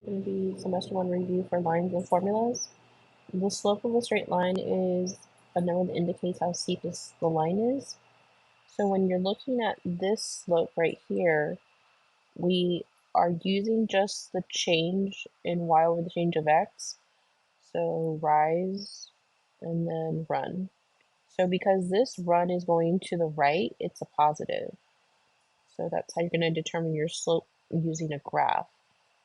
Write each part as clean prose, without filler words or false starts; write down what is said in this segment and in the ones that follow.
Going to be semester 1 review for lines and formulas. The slope of a straight line is a number that indicates how steep the line is. So when you're looking at this slope right here, we are using just the change in y over the change of x. So rise and then run. So because this run is going to the right, it's a positive. So that's how you're going to determine your slope using a graph.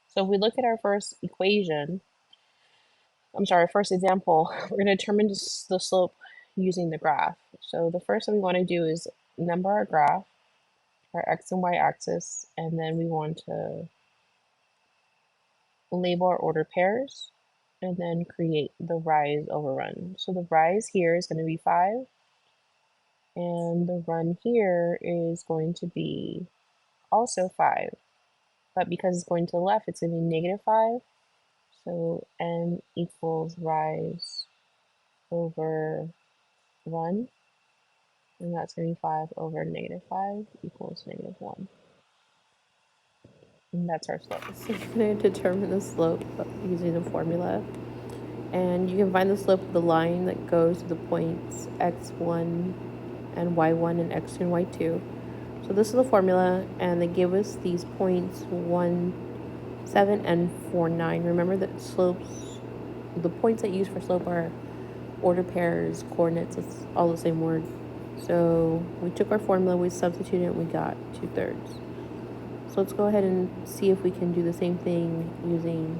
So if we look at our first equation, first example, we're going to determine the slope using the graph. So the first thing we want to do is number our graph, our x and y axis, and then we want to label our order pairs, and then create the rise over run. So the rise here is going to be 5, and the run here is going to be also 5. But because it's going to the left, it's going to be -5. So m equals rise over run, and that's going to be 5 over -5 equals -1. And that's our slope. So you're going to determine the slope using the formula. And you can find the slope of the line that goes to the points x1 and y1 and x2 and y2. So this is the formula, and they give us these points 1, 7, and 4, 9. Remember that slopes, the points that you use for slope are order pairs, coordinates, it's all the same word. So we took our formula, we substituted it, and we got 2/3. So let's go ahead and see if we can do the same thing using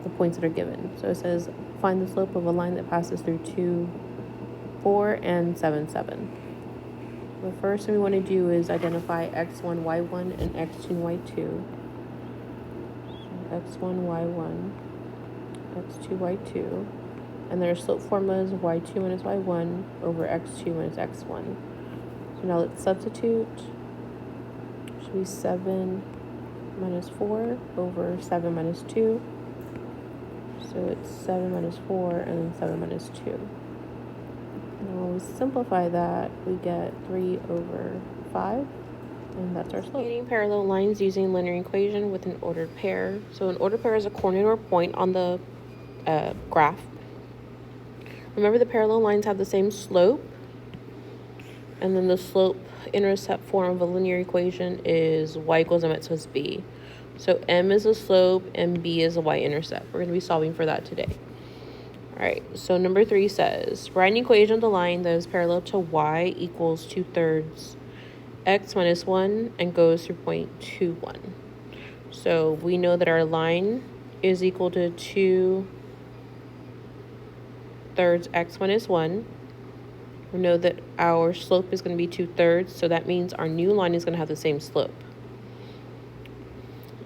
the points that are given. So it says find the slope of a line that passes through 2, 4, and 7, 7. The first thing we want to do is identify x1, y1, and x2, y2. So x1, y1, x2, y2. And their slope formula is y2 minus y1 over x2 minus x1. So now let's substitute. Should be 7 minus 4 over 7 minus 2. So it's 7 minus 4 and then 7 minus 2. And when we simplify that, we get 3 over 5. And that's our slope. Creating parallel lines using linear equation with an ordered pair. So an ordered pair is a coordinate or point on the graph. Remember, the parallel lines have the same slope, and then the slope intercept form of a linear equation is y equals mx plus b. So m is the slope and b is the y-intercept. We're going to be solving for that today. All right, so number 3 says, write an equation of the line that is parallel to y equals 2/3 x minus 1 and goes through point 2, 1. So we know that our line is equal to 2/3 x minus 1. We know that our slope is going to be 2/3, so that means our new line is going to have the same slope.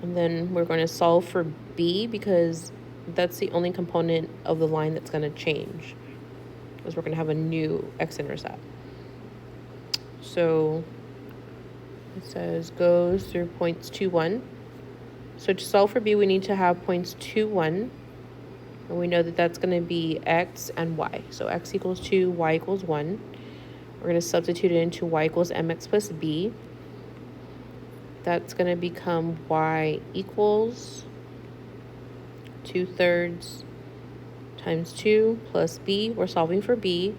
And then we're going to solve for b because that's the only component of the line that's going to change, because we're going to have a new x-intercept. So it says goes through points 2, 1. So to solve for b, we need to have points 2, 1. And we know that that's going to be x and y. So x equals 2, y equals 1. We're going to substitute it into y equals mx plus b. That's going to become y equals 2/3 times 2 plus b. We're solving for b.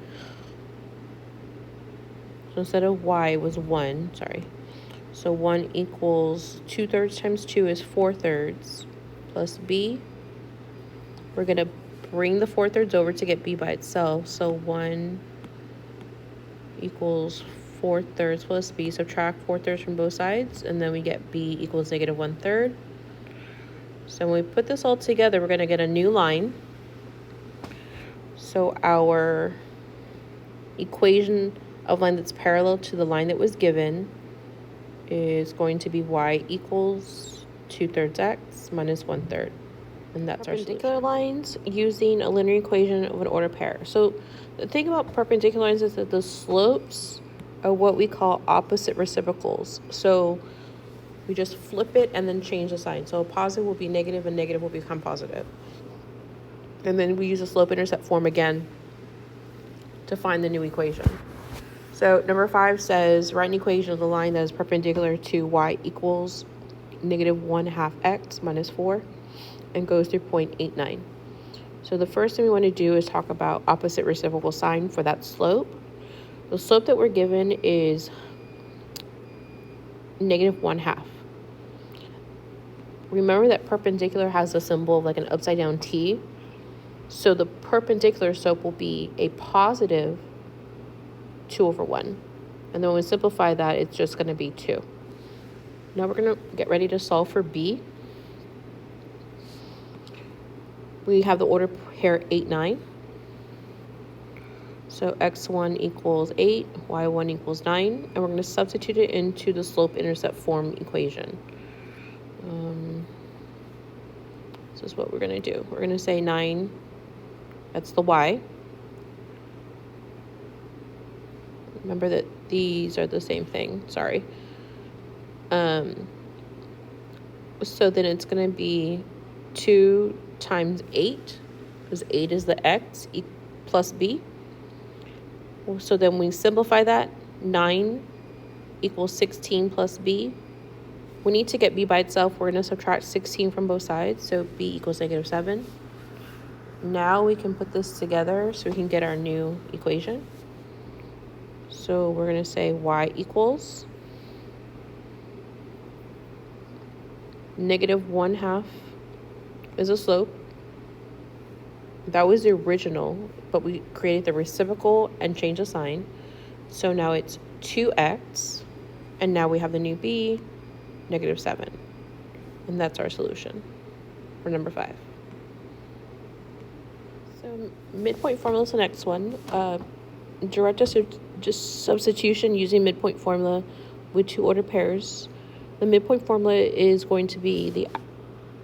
So instead of y, it was 1. Sorry. So 1 equals 2/3 times 2 is 4/3 plus b. We're going to bring the 4/3 over to get b by itself. So 1 equals 4/3 plus b. Subtract 4/3 from both sides, and then we get b equals -1/3. So when we put this all together, we're going to get a new line. So our equation of line that's parallel to the line that was given is going to be y equals 2/3 x minus 1/3. And that's our perpendicular lines using a linear equation of an ordered pair. So the thing about perpendicular lines is that the slopes are what we call opposite reciprocals. So we just flip it and then change the sign. So a positive will be negative and negative will become positive. And then we use a slope-intercept form again to find the new equation. So number 5 says, write an equation of the line that is perpendicular to y equals -1/2 x minus 4. and goes through point 89. So the first thing we want to do is talk about opposite reciprocal sign for that slope. The slope that we're given is -1/2. Remember that perpendicular has a symbol of like an upside down T. So the perpendicular slope will be a positive 2/1. And then when we simplify that, it's just going to be 2. Now we're going to get ready to solve for B. We have the order pair 8, 9. So x1 equals 8, y1 equals 9. And we're going to substitute it into the slope-intercept form equation. This is what we're going to do. We're going to say 9, that's the y. Remember that these are the same thing, sorry. So then it's going to be 2 times 8, because 8 is the x, plus b. So then we simplify that, 9 equals 16 plus b. We need to get b by itself. We're going to subtract 16 from both sides, so b equals -7. Now we can put this together so we can get our new equation. So we're going to say y equals -1/2 is a slope. That was the original, but we created the reciprocal and changed the sign. So now it's 2x, and now we have the new b, -7. And that's our solution for number 5. So midpoint formula is the next one. Direct just substitution using midpoint formula with 2 ordered pairs. The midpoint formula is going to be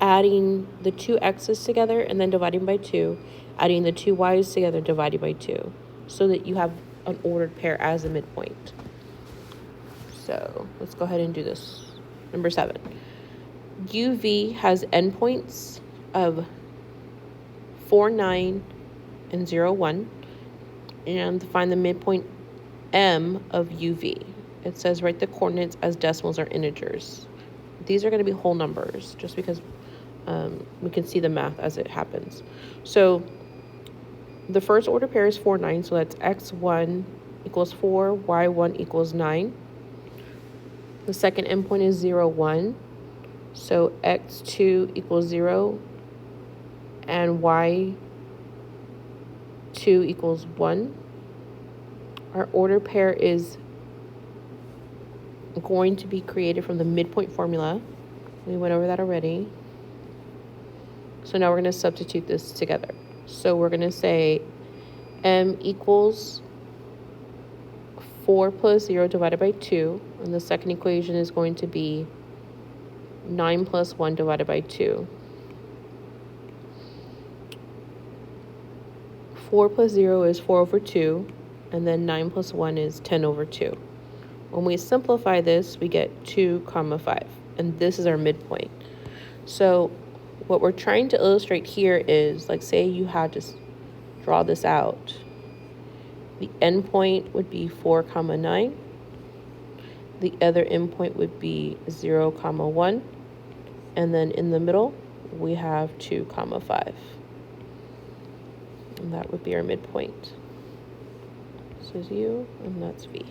adding the 2 x's together and then dividing by 2, adding the 2 y's together, dividing by 2, so that you have an ordered pair as a midpoint. So let's go ahead and do this. Number 7. UV has endpoints of 4, 9, and 0, 1. And to find the midpoint M of UV, it says write the coordinates as decimals or integers. These are going to be whole numbers just because we can see the math as it happens. So the first order pair is 4, 9. So that's x1 equals 4, y1 equals 9. The second endpoint is 0, 1. So x2 equals 0 and y2 equals 1. Our order pair is going to be created from the midpoint formula. We went over that already. So now we're going to substitute this together. So we're going to say m equals 4 plus 0 divided by 2. And the second equation is going to be 9 plus 1 divided by 2. 4 plus 0 is 4 over 2. And then 9 plus 1 is 10 over 2. When we simplify this, we get 2, 5. And this is our midpoint. So what we're trying to illustrate here is, like, say you had to draw this out. The endpoint would be 4, 9. The other endpoint would be 0, 1. And then in the middle, we have 2, 5. And that would be our midpoint. This is U, and that's V.